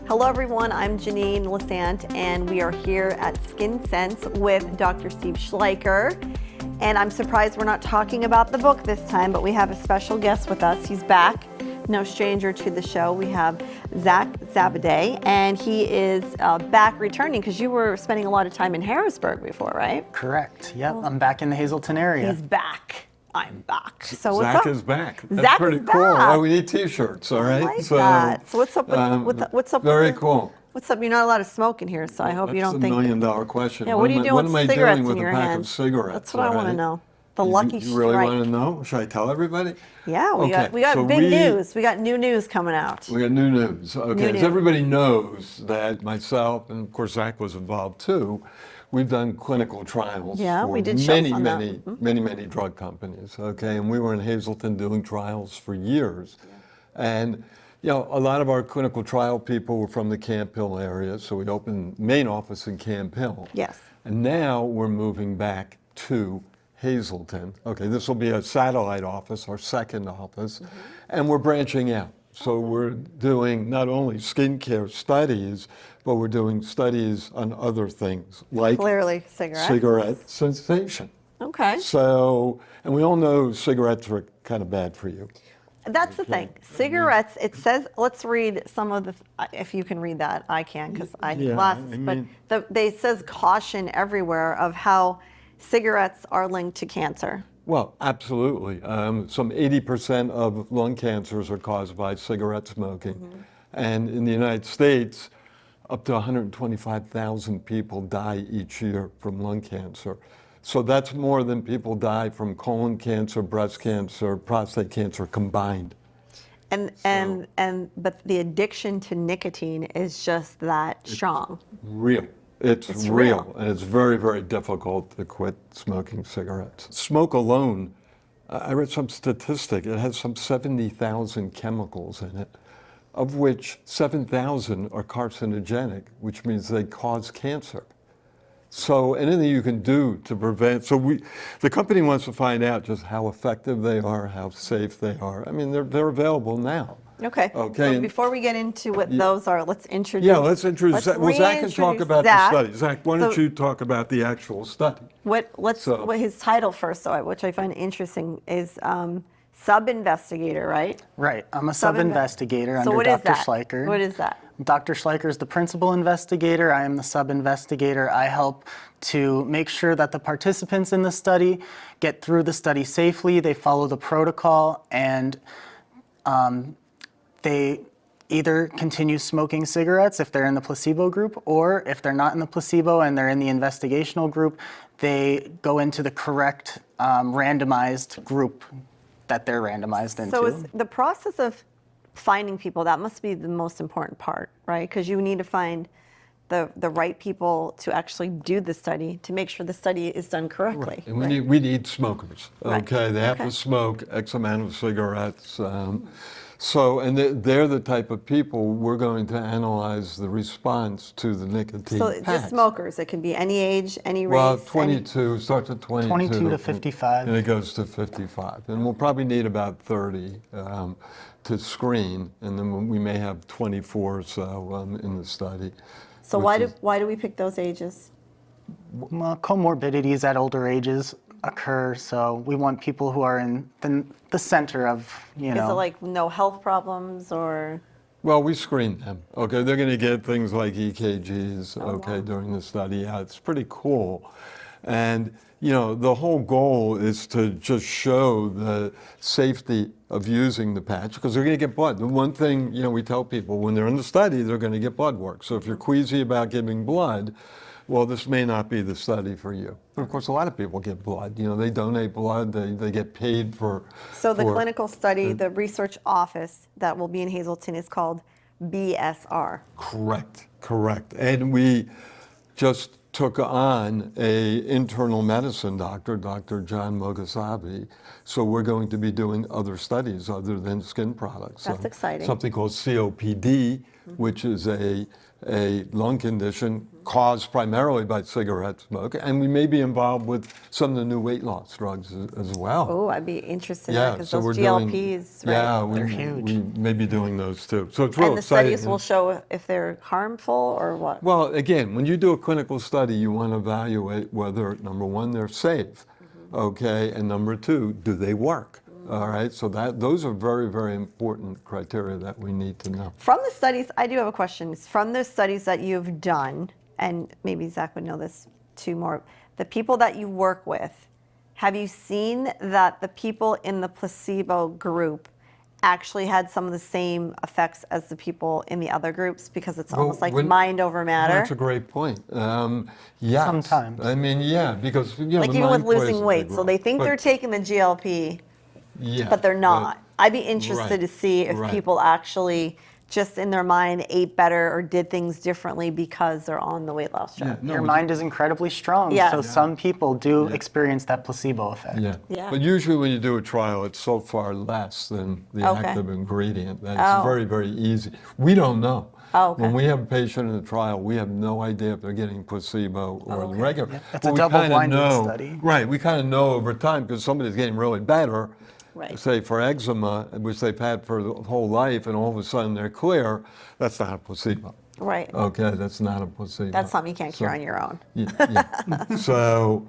Hello everyone, I'm Jeannine Lesante and we are here at Skin Sense with Dr. Steve Schleicher. And I'm surprised we're not talking about the book this time, but we have a special guest with us. He's back, no stranger to the show. We have Zach Sabaday, and he is back returning because you were spending a lot of time in Harrisburg before, right? Correct, yep, I'm back in the Hazleton area. He's back. I'm back. So what's Zach up? is back. That's Zach pretty is cool. back. Oh, we need T-shirts, all right? I like that. So what's up with what's up? Very with the, cool. What's up? You're not allowed to smoke in here, so I hope you don't think. That's $1 million question. Yeah, what are you doing with cigarettes in your What am I doing with a pack hand? of cigarettes? That's what I want to know. The You- Lucky You really Strike. want to know? Should I tell everybody? Yeah, we Okay, got so big news. We got new news coming out. We got new news. Okay, New so news. everybody knows that myself, and of course Zach was involved too, we've done clinical trials Yeah, for we did shows many, on that. many drug companies. Okay, and we were in Hazleton doing trials for years. And you know, a lot of our clinical trial people were from the Camp Hill area, so we opened main office in Camp Hill. Yes. And now we're moving back to Hazleton. Okay, this will be a satellite office, our second office, and we're branching out. So we're doing not only skincare studies, but we're doing studies on other things like Clearly, cigarettes. cigarette cessation. Okay. So, and we all know cigarettes are kind of bad for you. That's the thing. Cigarettes, it says, let's read some of the, if you can read that, I can because I have Yeah, glasses. I mean- But they says caution everywhere of how cigarettes are linked to cancer. Well, absolutely. Some 80% of lung cancers are caused by cigarette smoking. And in the United States, up to 125,000 people die each year from lung cancer. So that's more than people die from colon cancer, breast cancer, prostate cancer combined. But the addiction to nicotine is just that strong. Real. It's real. And it's very, very difficult to quit smoking cigarettes. Smoke alone, I read some statistic, it has some 70,000 chemicals in it, of which 7,000 are carcinogenic, which means they cause cancer. So anything you can do to prevent, the company wants to find out just how effective they are, how safe they are. I mean, they're available now. Okay. Okay, So and- before we get into what those are, let's introduce. Yeah, let's introduce Zach. Well, Zach can talk reintroduce about Zach. the study. Zach, why don't So you talk about the actual study? What So- his title first, though, which I find interesting, is sub-investigator, right? Right, I'm a Sub-inve- sub-investigator So under what is Dr. that? Schleicher. What is that? Dr. Schleicher is the principal investigator. I am the sub-investigator. I help to make sure that the participants in the study get through the study safely, they follow the protocol, and they either continue smoking cigarettes if they're in the placebo group, or if they're not in the placebo and they're in the investigational group, they go into the correct randomized group that they're randomized into. So is the process of finding people, that must be the most important part, right? Because you need to find the right people to actually do the study to make sure the study is done correctly. And right? we need smokers. Right. Okay, they have Okay. to smoke X amount of cigarettes. And they're the type of people we're going to analyze the response to the nicotine So patch. just smokers, it can be any age, any race. Well, any- 22, starts at 22. 22 to 55. And it goes to 55. And we'll probably need about 30 to screen, and then we may have 24 or so in the study. So why do we pick those ages? Well, comorbidities at older ages occur, so we want people who are in the center of, you know. Is it like no health problems or? Well, we screen them. Okay, they're going to get things like EKGs. Okay, wow. during the study. Yeah, it's pretty cool. And you know, the whole goal is to just show the safety of using the patch because they're going to get blood. The one thing, you know, we tell people when they're in the study, they're going to get blood work. So if you're queasy about giving blood, well, this may not be the study for you. But of course, a lot of people get blood. You know, they donate blood, they get paid for. So the for- clinical study, the research office that will be in Hazleton is called BSR. Correct. And we just took on a internal medicine doctor, Dr. John Mogasabi. So we're going to be doing other studies other than skin products. That's exciting. Something called COPD, which is a lung condition caused primarily by cigarette smoke, and we may be involved with some of the new weight loss drugs as well. Oh, I'd be interested in that because so those we're doing- GLPs, right? Yeah, They're huge. we may be doing those too. So it's real And the exciting. studies will show if they're harmful or what? Well, again, when you do a clinical study, you want to evaluate whether, number one, they're safe, okay, and number two, do they work? All right, so those are very, very important criteria that we need to know. From the studies, I do have a question. From the studies that you've done, and maybe Zach would know this too more, the people that you work with, have you seen that the people in the placebo group actually had some of the same effects as the people in the other groups? Because it's almost like mind over matter. That's a great point. Yes. Sometimes. I mean, yeah, because, you know, Like the even with mind plays a losing big weight. So role. they think But- they're taking the GLP, yeah, but they're not. I'd be interested right, to see if right. people actually just in their mind ate better or did things differently because they're on the weight loss drug. Yeah, no, Your but- mind is incredibly strong, Yes. so Yeah. some people do experience that placebo effect. Yeah. Yeah. But usually when you do a trial, it's so far less than the Okay. active ingredient that Oh. it's very, very easy. We don't know. Oh, okay. When we have a patient in a trial, we have no idea if they're getting placebo or the regular. It's a But we kinda double-blinded know- study. Right, we kind of know over time because somebody's getting really better, Right. say for eczema, which they've had for the whole life, and all of a sudden they're clear, that's not a placebo. Right. Okay, that's not a placebo. That's something you can't cure So- on your own. yeah. So,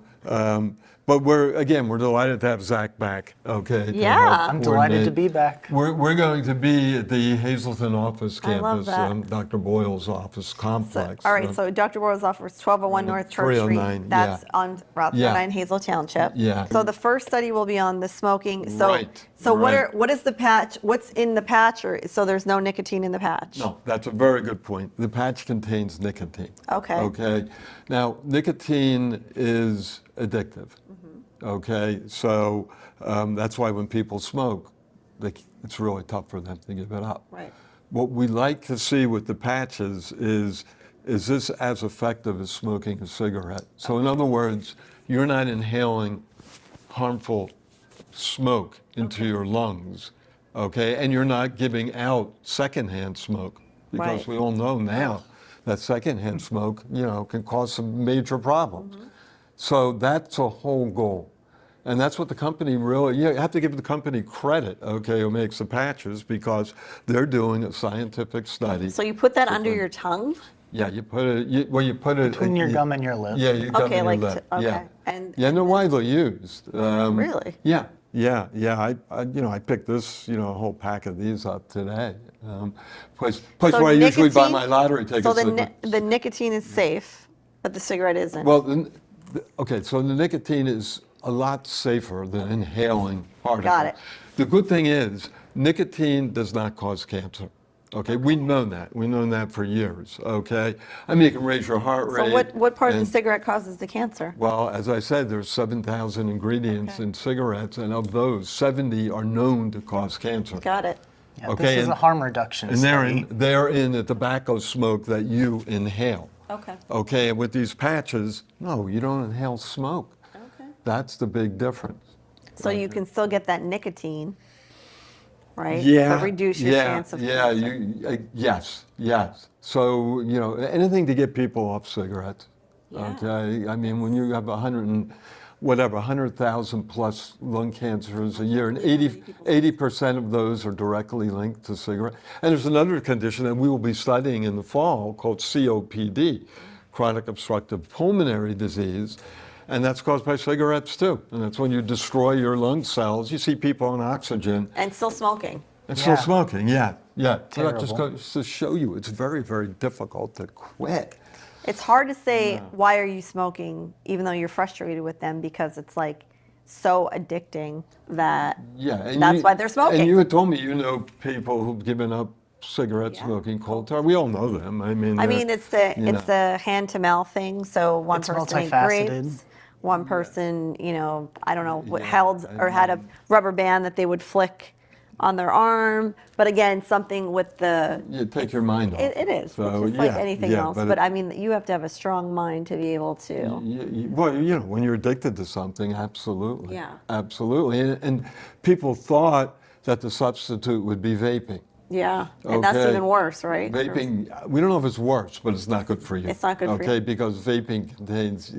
but we're delighted to have Zach back. Okay. to Yeah. help I'm delighted to coordinate. be back. We're going to be at the Hazleton office I love campus, that. Dr. Boyle's office So, complex. all right, so Dr. Boyle's office, 1201 North Church 309, Street. That's yeah. on Route Yeah. 309 Hazel Township. Yeah. So the first study will be on the smoking. So, Right, so right. what is the patch? What's in the patch? Or so there's no nicotine in the patch? No, that's a very good point. The patch contains nicotine. Okay. Okay. Now, nicotine is addictive. Okay. So that's why when people smoke, it's really tough for them to give it up. Right. What we like to see with the patches is this as effective as smoking a cigarette? So in other words, you're not inhaling harmful smoke into your lungs, okay? And you're not giving out secondhand smoke because Right. we all know now that secondhand smoke, can cause some major problems. So that's a whole goal. And that's what the company really, you have to give the company credit, okay, who makes the patches because they're doing a scientific study. So you put that under your tongue? Yeah, you put it, you put it. Between your gum and your lip. Yeah, your gum Okay, and like your lip. okay. Yeah. And Yeah, they're widely used. Really? Yeah. I picked this, a whole pack of these up today. Place so where I usually buy nicotine- my lottery tickets. So the nicotine is safe, but the cigarette isn't. Well, okay, so the nicotine is a lot safer than inhaling part of it. Got it. The good thing is, nicotine does not cause cancer. Okay, we've known that. We've known that for years. Okay, I mean, it can raise your heart rate. So what part of the and- cigarette causes the cancer? Well, as I said, there's 7,000 ingredients in cigarettes, and of those, 70 are known to cause cancer. Got it. Yeah, Okay, this is and- a harm reduction And study. they're in the tobacco smoke that you inhale. Okay. Okay, and with these patches, no, you don't inhale smoke. Okay. That's the big difference. So you can still get that nicotine, right? Yeah. But reduce your chance of yeah, cancer. yes. So, anything to get people off cigarettes. Yeah. Okay, I mean, when you have 100,000 plus lung cancers a year, and 80% of those are directly linked to cigarettes. And there's another condition that we will be studying in the fall called COPD, chronic obstructive pulmonary disease. And that's caused by cigarettes too. And that's when you destroy your lung cells. You see people on oxygen And still smoking. and still Yeah. smoking, yeah. So that just Terrible. goes to show you it's very, very difficult to quit. It's hard to say why are you smoking, even though you're frustrated with them, because it's like so addicting that Yeah, and that's why they're smoking. And you had told me you know people who've given up cigarette Yeah. smoking cold turkey. We all know them. I mean, it's the you know. hand to mouth thing. So one It's person ate multifaceted. grapes, one person, I don't know, Yeah, held or had a rubber band that they would flick on their arm. But again, something with the You take your mind off. it is. So, It's just like yeah, anything yeah, else. but But I mean, you have to have a strong mind to be able to. Well, you know, when you're addicted to something, absolutely. Yeah. Absolutely. And people thought that the substitute would be vaping. Yeah, and that's Okay. even worse, right? Vaping, we don't know if it's worse, but it's not good for you. It's not good for you. Okay, because vaping contains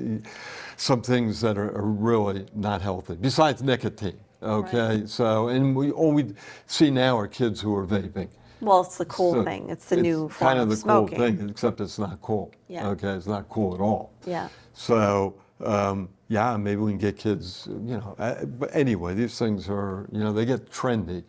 some things that are really not healthy, besides nicotine. Okay, so, and all we see now are kids who are vaping. Well, it's the cool So thing. It's the new form kind of the smoking. cool thing, except it's not cool. Yeah. Okay, it's not cool at all. Yeah. So, yeah, maybe we can get kids, you know, but anyway, these things are, you know, they get trendy.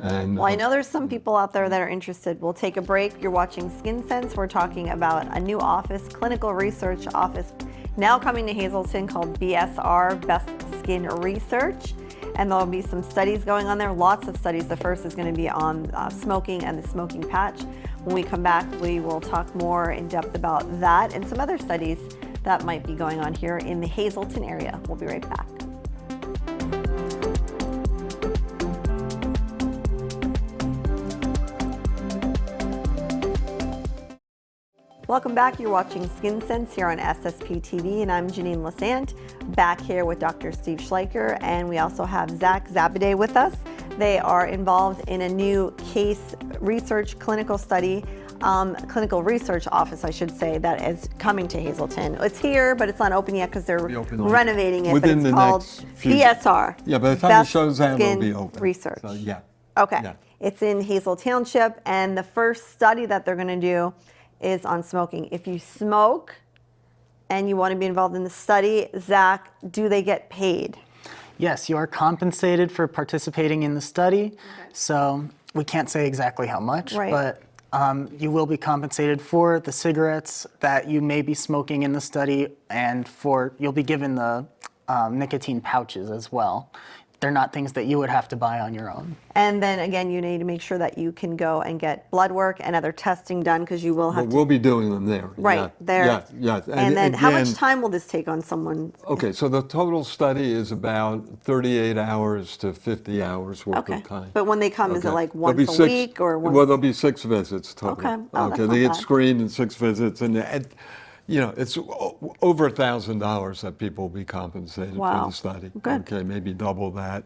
And, Well, I know there's some people out there that are interested. We'll take a break. You're watching Skin Sense. We're talking about a new office, clinical research office, now coming to Hazleton called BSR, Best Skin Research. And there'll be some studies going on there, lots of studies. The first is going to be on smoking and the smoking patch. When we come back, we will talk more in depth about that and some other studies that might be going on here in the Hazleton area. We'll be right back. Welcome back. You're watching Skin Sense here on SSP TV, and I'm Jeannine Lesante, back here with Dr. Steve Schleicher, and we also have Zach Sabaday with us. They are involved in a new case research clinical study, clinical research office, I should say, that is coming to Hazleton. It's here, but it's not open yet because they're renovating it. Within but it's the called next few- BSR. Yeah, by the time Best it shows that, it'll Skin be open. Research. So, yeah. Okay. Yeah. It's in Hazel Township, and the first study that they're going to do is on smoking. If you smoke and you want to be involved in the study, Zach, do they get paid? Yes, you are compensated for participating in the study. So we can't say exactly how much, Right. but you will be compensated for the cigarettes that you may be smoking in the study, and you'll be given the nicotine pouches as well. They're not things that you would have to buy on your own. And then again, you need to make sure that you can go and get blood work and other testing done because you will have But to. we'll be doing them there. Right, Yeah, there. Yeah, yeah. And then how much again- time will this take on someone? Okay, so the total study is about 38 hours to 50 hours worth Okay. of time. But when they come, is it Okay. like There'll be once a week or once? Well, there'll be 6 visits total. Okay. Oh, that's Okay, they not get bad. screened in 6 visits, and you know, it's over $1,000 that people will be compensated Wow. for the study. Good. Okay, maybe double that.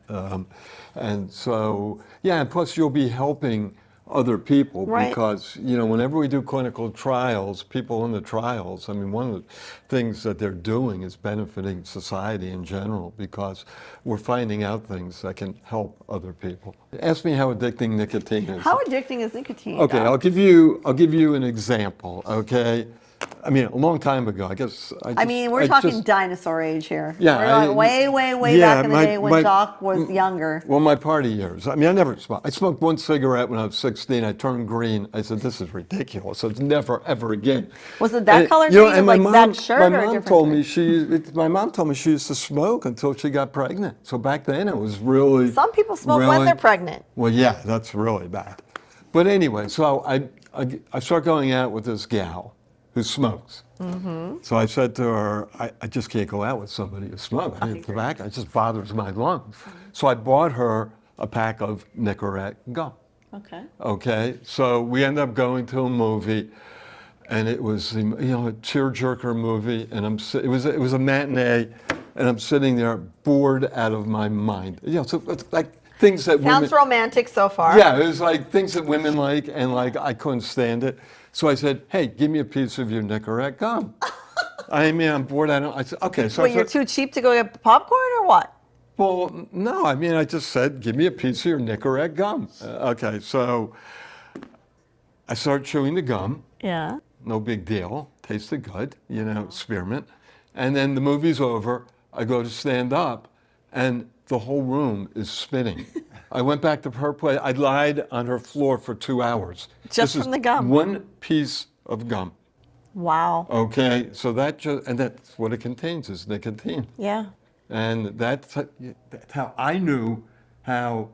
And so, yeah, and plus you'll be helping other people Right. because, you know, whenever we do clinical trials, people in the trials, I mean, one of the things that they're doing is benefiting society in general because we're finding out things that can help other people. Ask me how addicting nicotine is. How addicting is nicotine? Okay, Doc? I'll give you an example, okay? I mean, a long time ago, I guess. I mean, we're talking dinosaur age here. Yeah, We're going way yeah, back in the day when Doc was younger. Well, my party years. I mean, I never smoked. I smoked one cigarette when I was 16. I turned green. I said, "This is ridiculous. It's never ever again." Was it that color You know, green and or like that shirt my or a mom different told shirt? me my mom told me she used to smoke until she got pregnant. So back then it was really. Some people smoke when really- they're pregnant. Well, yeah, that's really bad. But anyway, so I start going out with this gal who smokes. Mm-hmm. So I said to her, I just can't go out with somebody who smokes. I mean, tobacco, it just bothers my lungs. So I bought her a pack of Nicorette gum. Okay. Okay, so we ended up going to a movie, and it was a tearjerker movie, and it was a matinee, and I'm sitting there bored out of my mind. You know, so it's like things that Sounds romantic so far. yeah, it was like things that women like, and like I couldn't stand it. So I said, "Hey, give me a piece of your Nicorette gum." I mean, I'm bored. I said, "Okay." So Wait, you're too cheap to go get popcorn or what? well, no. I mean, I just said, "Give me a piece of your Nicorette gum." Okay, so I started chewing the gum. Yeah. No big deal. Tasted good, you know, spearmint. And then the movie's over. I go to stand up, and the whole room is spinning. I went back to her place. I lied on her floor for 2 hours. Just This from is the gum? One piece of gum. Wow. Okay, so that's what it contains is nicotine. Yeah. And that's how I knew how,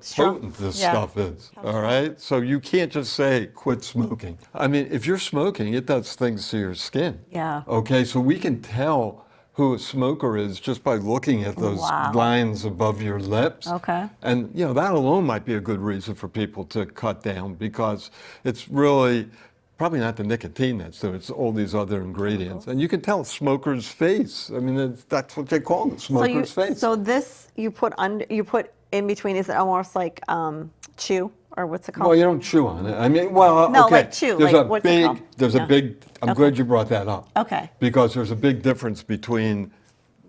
Strong. potent this Yeah. stuff is. All right? So you can't just say, quit smoking. I mean, if you're smoking, it does things to your skin. Yeah. Okay, so we can tell who a smoker is just by looking at those Wow. lines above your lips. Okay. And that alone might be a good reason for people to cut down, because it's really probably not the nicotine that's there, it's all these other ingredients. And you can tell a smoker's face. I mean, that's what they call it, smoker's face. So this you put in between. Is it almost like chew, or what's it called? Well, you don't chew on it. I mean, well, No, okay. like chew, There's like, a what's it called? there's Yeah. a big, I'm glad you brought that up. Okay. Because there's a big difference between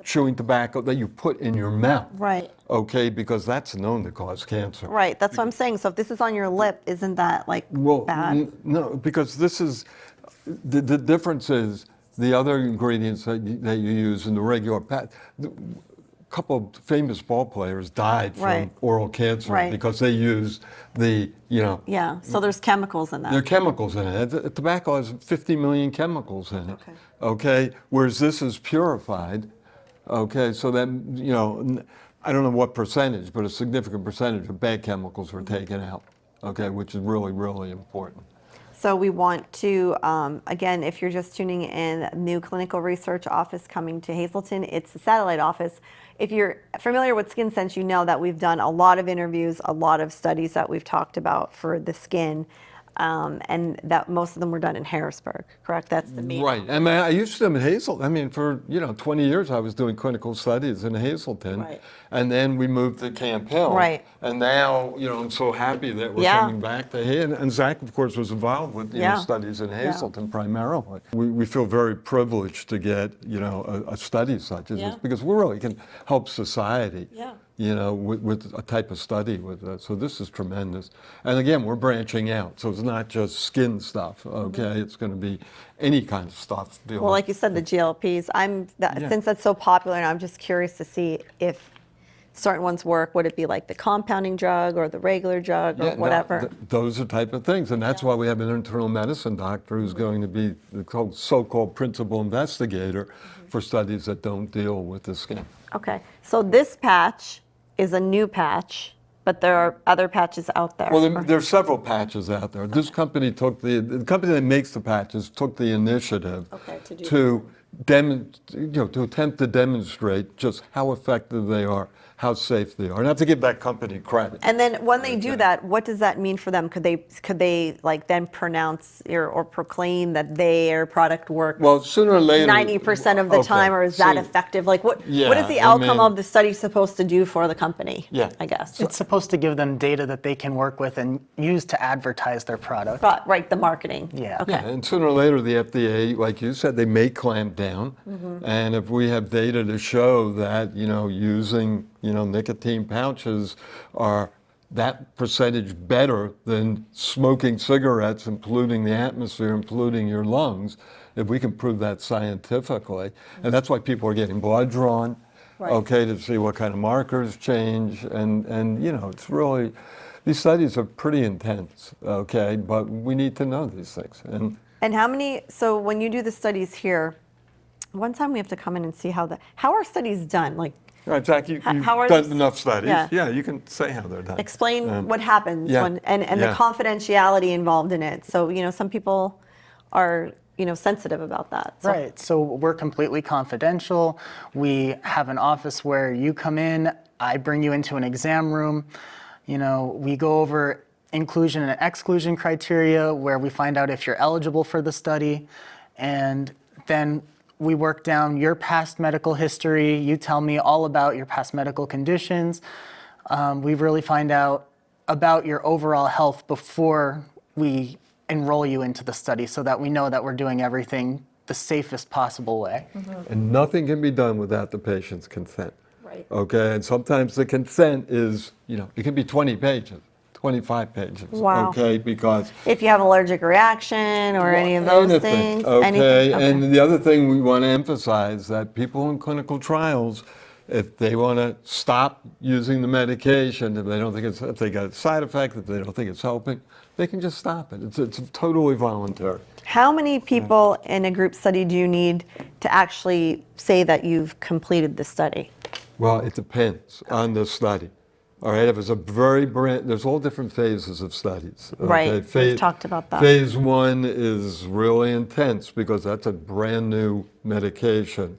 chewing tobacco that you put in your mouth. Right. Okay, because that's known to cause cancer. Right. That's what I'm saying. So if this is on your lip, isn't that like Well, bad? no, because this is, the difference is the other ingredients that you use in the regular a couple of famous ball players died from Right. oral cancer Right. because they used the, Yeah. So there's chemicals in there are that. chemicals in it. Tobacco has 50 million chemicals in it. Okay. Whereas this is purified. Okay. So that, I don't know what percentage, but a significant percentage of bad chemicals were taken out. Okay. Which is really, really important. So we want to, again, if you're just tuning in, new clinical research office coming to Hazleton. It's a satellite office. If you're familiar with Skin Sense, you know that we've done a lot of interviews, a lot of studies that we've talked about for the skin, and that most of them were done in Harrisburg, correct? That's the main. Right. I mean, I used to do them in Hazleton. I mean, for 20 years I was doing clinical studies in Hazleton. Right. And then we moved to Camp Hill. Right. And now, I'm so happy that we're Yeah. coming back to here. And Zach, of course, was involved with Yeah. studies in Hazleton primarily. We feel very privileged to get, a study such as Yeah. this, because we really can help society. Yeah. With a type of study with that. So this is tremendous. And again, we're branching out. So it's not just skin stuff, okay? It's going to be any kind of stuff. Well, like you said, the GLPs. Since that's so popular, and I'm just curious to see if certain ones work. Would it be like the compounding drug or the regular drug or Yeah, no, whatever? those are type of things. And that's why we have an internal medicine doctor who's going to be the so-called principal investigator for studies that don't deal with the skin. Okay, so this patch is a new patch, but there are other patches out there. Well, there's several patches out there. This company took the company that makes the patches took the initiative to attempt to demonstrate just how effective they are, how safe they are, and I have to give that company credit. And then when they do that, what does that mean for them? Could they like then pronounce or proclaim that their product works? Well, sooner or later, 90% of the okay, time, or is that so- effective? Like what is Yeah, the I outcome mean- of the study supposed to do for the company? Yeah. I guess. It's supposed to give them data that they can work with and use to advertise their product. Right, the marketing. Yeah. Okay. Yeah, and sooner or later, the FDA, like you said, they may clamp down. And if we have data to show that, using, nicotine pouches are that percentage better than smoking cigarettes and polluting the atmosphere and polluting your lungs, if we can prove that scientifically. And that's why people are getting blood drawn, okay, to see what kind of markers change. And it's really, these studies are pretty intense, okay, but we need to know these things. And how many? So when you do the studies here, one time we have to come in and see how are studies done? Like, All right, Zach, you've how are done these- enough studies. Yeah. You can say how they're done. explain what happens yeah, when and the yeah. confidentiality involved in it. So some people are sensitive about that. So, Right, so we're completely confidential. We have an office where you come in, I bring you into an exam room. We go over inclusion and exclusion criteria where we find out if you're eligible for the study. And then we work down your past medical history. You tell me all about your past medical conditions. We really find out about your overall health before we enroll you into the study so that we know that we're doing everything the safest possible way. And nothing can be done without the patient's consent. Right. Okay, and sometimes the consent is, it can be 20 pages, 25 pages. Wow. Okay, because if you have allergic reaction or any of those anything, things, okay? anything. And the other thing we want to emphasize that people in clinical trials, if they want to stop using the medication, if they don't think if they got a side effect, if they don't think it's helping, they can just stop it. It's totally voluntary. How many people in a group study do you need to actually say that you've completed the study? Well, it depends on the study. All right, if it's a there's all different phases of studies. Okay? Right, we've talked about that. Phase 1 is really intense because that's a brand new medication.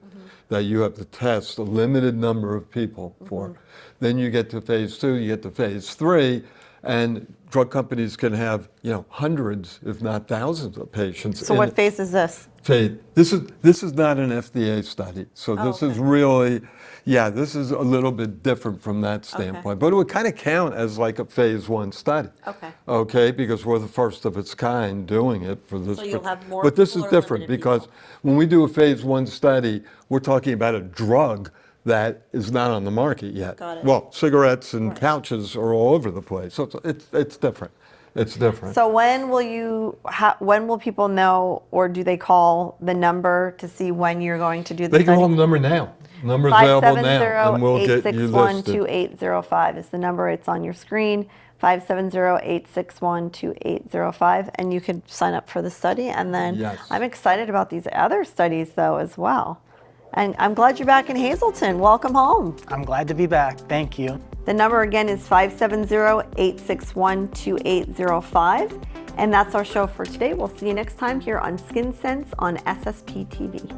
that you have to test a limited number of people for. Then you get to phase 2, you get to phase 3, and drug companies can have, hundreds, if not thousands of patients. So what phase is this? Phase. This is not an FDA study. So this is really, this is a little bit different from that standpoint. But it would kind of count as like a phase 1 study. Okay. Okay, because we're the first of its kind doing it for this. So you'll have more But this is people or different limited because people? when we do a phase 1 study, we're talking about a drug that is not on the market yet. Got it. Well, cigarettes and pouches are all over the place. So it's different. It's different. So when will people know, or do they call the number to see when you're going to do the They study? can call the number now. Number's available now, and we'll get you listed. 570-861-2805 is the number. It's on your screen. 570-861-2805, and you could sign up for the study. And then Yes. I'm excited about these other studies though as well. And I'm glad you're back in Hazleton. Welcome home. I'm glad to be back. Thank you. The number again is 570-861-2805. And that's our show for today. We'll see you next time here on Skin Sense on SSP TV.